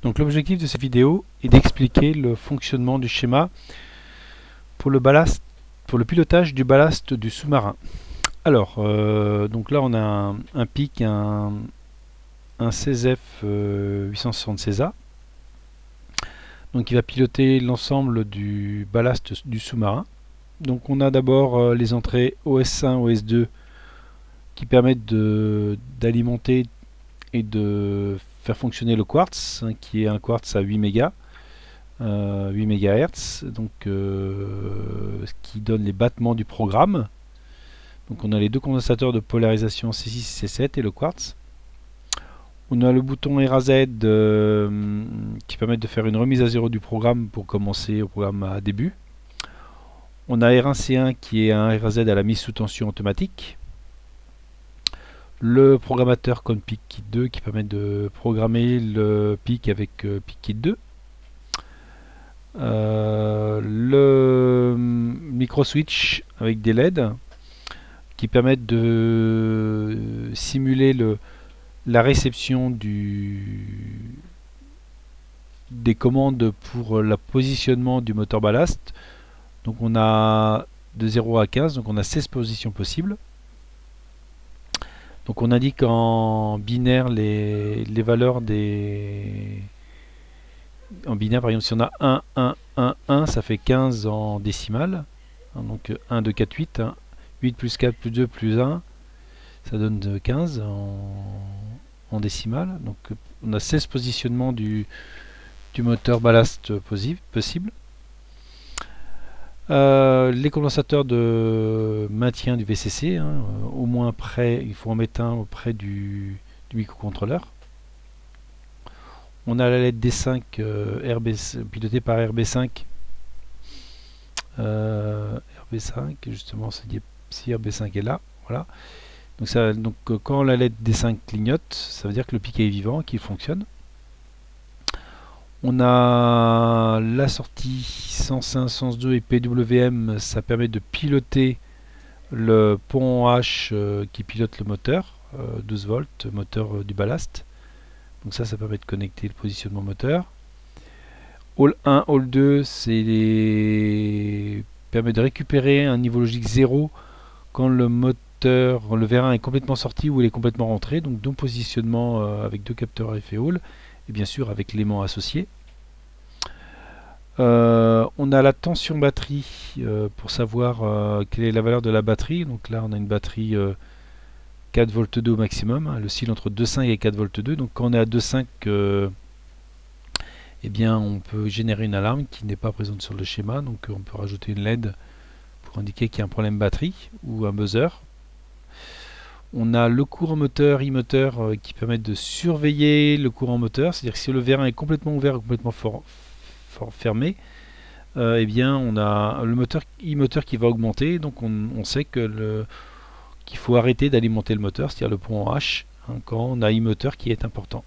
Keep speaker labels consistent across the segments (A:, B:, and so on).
A: Donc l'objectif de cette vidéo est d'expliquer le fonctionnement du schéma pour le ballast, pour le pilotage du ballast du sous-marin. Alors, donc là on a un pic, un CSF 860 CESA, donc il va piloter l'ensemble du ballast du sous-marin. Donc on a d'abord les entrées OS1, OS2 qui permettent d'alimenter et de faire fonctionner le quartz, qui est un quartz à 8 mégas. 8 MHz, donc ce qui donne les battements du programme. Donc on a les deux condensateurs de polarisation C6 et C7 et le quartz. On a le bouton RAZ qui permet de faire une remise à zéro du programme pour commencer au programme à début. On a R1C1 qui est un RAZ à la mise sous tension automatique. Le programmateur Config Kit 2 qui permet de programmer le pic avec pic Kit 2. Le micro switch avec des LED qui permettent de simuler la réception des commandes pour le positionnement du moteur ballast. Donc on a de 0 à 15, donc on a 16 positions possibles. Donc on indique en binaire les valeurs des... En binaire, par exemple, si on a 1, 1, 1, 1, ça fait 15 en décimale. Donc 1, 2, 4, 8. 8 plus 4 plus 2 plus 1, ça donne 15 en décimale. Donc on a 16 positionnements du moteur ballast possible. Les condensateurs de maintien du VCC, au moins près, il faut en mettre un auprès du microcontrôleur. On a la LED D5 pilotée par RB5. RB5, justement, si RB5 est là, voilà. Donc quand la LED D5 clignote, ça veut dire que le pic est vivant, qu'il fonctionne. On a la sortie sens 1, sens 2 et PWM, ça permet de piloter le pont H qui pilote le moteur, 12 volts, moteur du ballast. Donc ça permet de connecter le positionnement moteur. Hall 1, Hall 2, permet de récupérer un niveau logique 0 quand le moteur, le vérin est complètement sorti ou il est complètement rentré. Donc deux positionnements avec deux capteurs RF et Hall, et bien sûr avec l'aimant associé. On a la tension batterie pour savoir quelle est la valeur de la batterie. Donc là on a une batterie 4 volts 2 au maximum, elle oscille entre 2,5 et 4 volts 2. Donc quand on est à 2,5, eh bien on peut générer une alarme qui n'est pas présente sur le schéma. Donc on peut rajouter une LED pour indiquer qu'il y a un problème batterie ou un buzzer. On a le courant moteur, e-moteur qui permet de surveiller le courant moteur, c'est-à-dire que si le vérin est complètement ouvert ou complètement fermé, eh bien on a le moteur e-moteur qui va augmenter. Donc on sait que qu'il faut arrêter d'alimenter le moteur, c'est-à-dire le pont H, quand on a e-moteur qui est important.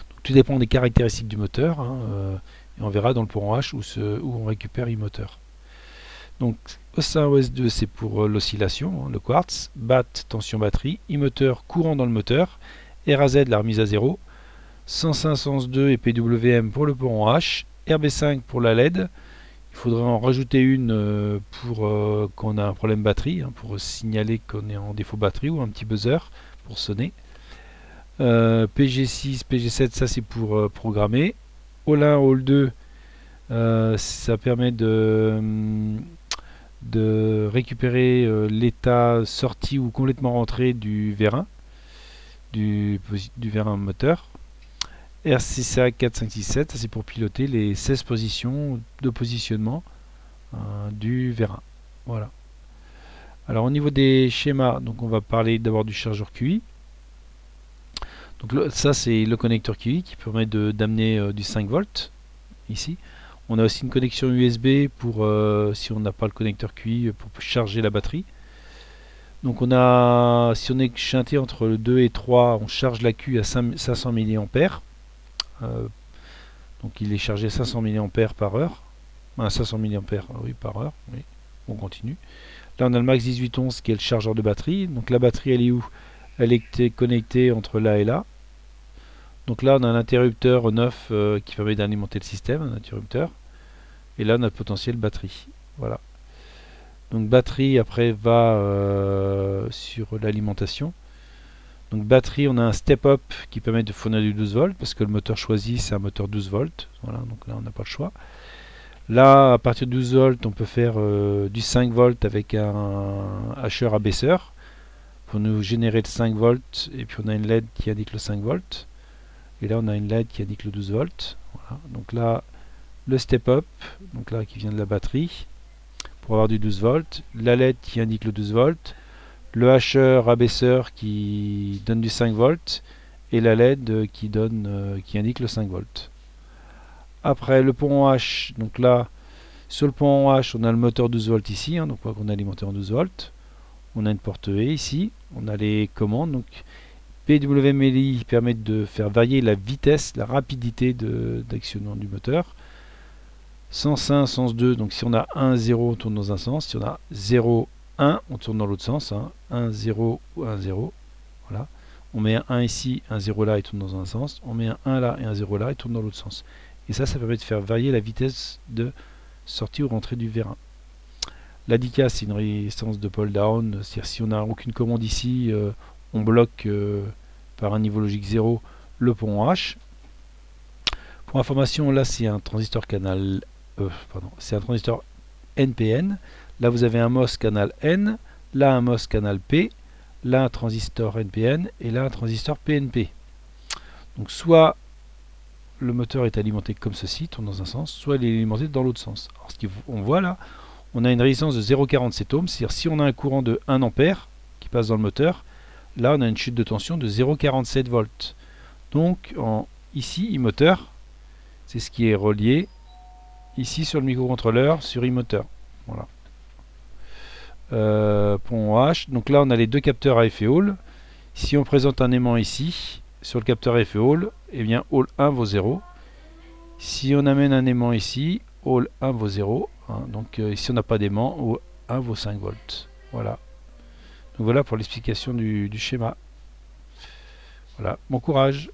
A: Donc, tout dépend des caractéristiques du moteur, et on verra dans le pont H où on récupère e-moteur. Donc OS1, OS2 c'est pour l'oscillation, le quartz, BAT, tension batterie, e-moteur, courant dans le moteur, RAZ, la remise à zéro, sens 1, sens 2 et PWM pour le pont H, RB5 pour la LED. Il faudrait en rajouter une pour qu'on a un problème batterie, pour signaler qu'on est en défaut batterie, ou un petit buzzer pour sonner. PG6, PG7, ça c'est pour programmer. Hall 1, Hall 2, ça permet de récupérer l'état sorti ou complètement rentré du vérin, du vérin moteur. R6A 4, 5, 6, 7, c'est pour piloter les 16 positions de positionnement du vérin. Voilà. Alors au niveau des schémas, donc on va parler d'abord du chargeur QI. Donc ça c'est le connecteur QI qui permet d'amener du 5 volts ici. On a aussi une connexion USB pour si on n'a pas le connecteur QI pour charger la batterie. Donc on a, si on est chanté entre le 2 et 3, on charge la Q à 500 mA. Donc il est chargé à 500 mA par heure. 500 mA oui, par heure. Oui. On continue. Là on a le Max 1811 qui est le chargeur de batterie. Donc la batterie elle est où? Elle est connectée entre là et là. Donc là on a un interrupteur on-off qui permet d'alimenter le système, un interrupteur. Et là on a le potentiel batterie. Voilà. Donc batterie après va sur l'alimentation. Donc batterie, on a un step-up qui permet de fournir du 12 volts parce que le moteur choisi c'est un moteur 12 volts. Voilà, donc là on n'a pas le choix. Là, à partir de 12 volts, on peut faire du 5 volts avec un hacheur abaisseur pour nous générer le 5 volts. Et puis on a une LED qui indique le 5 volts. Et là, on a une LED qui indique le 12 volts. Voilà. Donc là, le step-up, donc là qui vient de la batterie, pour avoir du 12 volts. La LED qui indique le 12 volts. Le hacheur abaisseur qui donne du 5 volts. Et la LED qui indique le 5 volts. Après le pont H, donc là sur le pont H on a le moteur 12 volts ici, donc on a alimenté en 12 volts. On a une porte E ici, on a les commandes. Donc PWMLI permet de faire varier la vitesse, la rapidité d'actionnement du moteur. Sens 1, sens 2, donc si on a 1, 0, on tourne dans un sens. Si on a 0, 1, on tourne dans l'autre sens. 1, 0 ou 1, 0. Voilà. On met un 1 ici, un 0 là, il tourne dans un sens. On met un 1 là et un 0 là, il tourne dans l'autre sens. Et ça permet de faire varier la vitesse de sortie ou rentrée du vérin. L'ADICA, c'est une résistance de pull down, c'est-à-dire si on n'a aucune commande ici, on bloque par un niveau logique 0 le pont H. Pour information, là c'est un transistor canal, c'est un transistor NPN. Là vous avez un MOS canal N, là un MOS canal P, là un transistor NPN et là un transistor PNP. Donc soit le moteur est alimenté comme ceci, tourne dans un sens, soit il est alimenté dans l'autre sens. Alors ce qu'on voit là, on a une résistance de 0,47 ohms, c'est-à-dire si on a un courant de 1 ampère qui passe dans le moteur, là on a une chute de tension de 0,47 volts. Donc ici, e-moteur, c'est ce qui est relié ici sur le microcontrôleur sur e-moteur. Voilà. Pont H, donc là on a les deux capteurs à effet Hall. Si on présente un aimant ici, sur le capteur à effet Hall, eh bien Hall 1 vaut 0. Si on amène un aimant ici, Hall 1 vaut 0. Donc ici on n'a pas d'aimant, Hall 1 vaut 5 volts. Voilà. Donc voilà pour l'explication du schéma. Voilà, bon courage.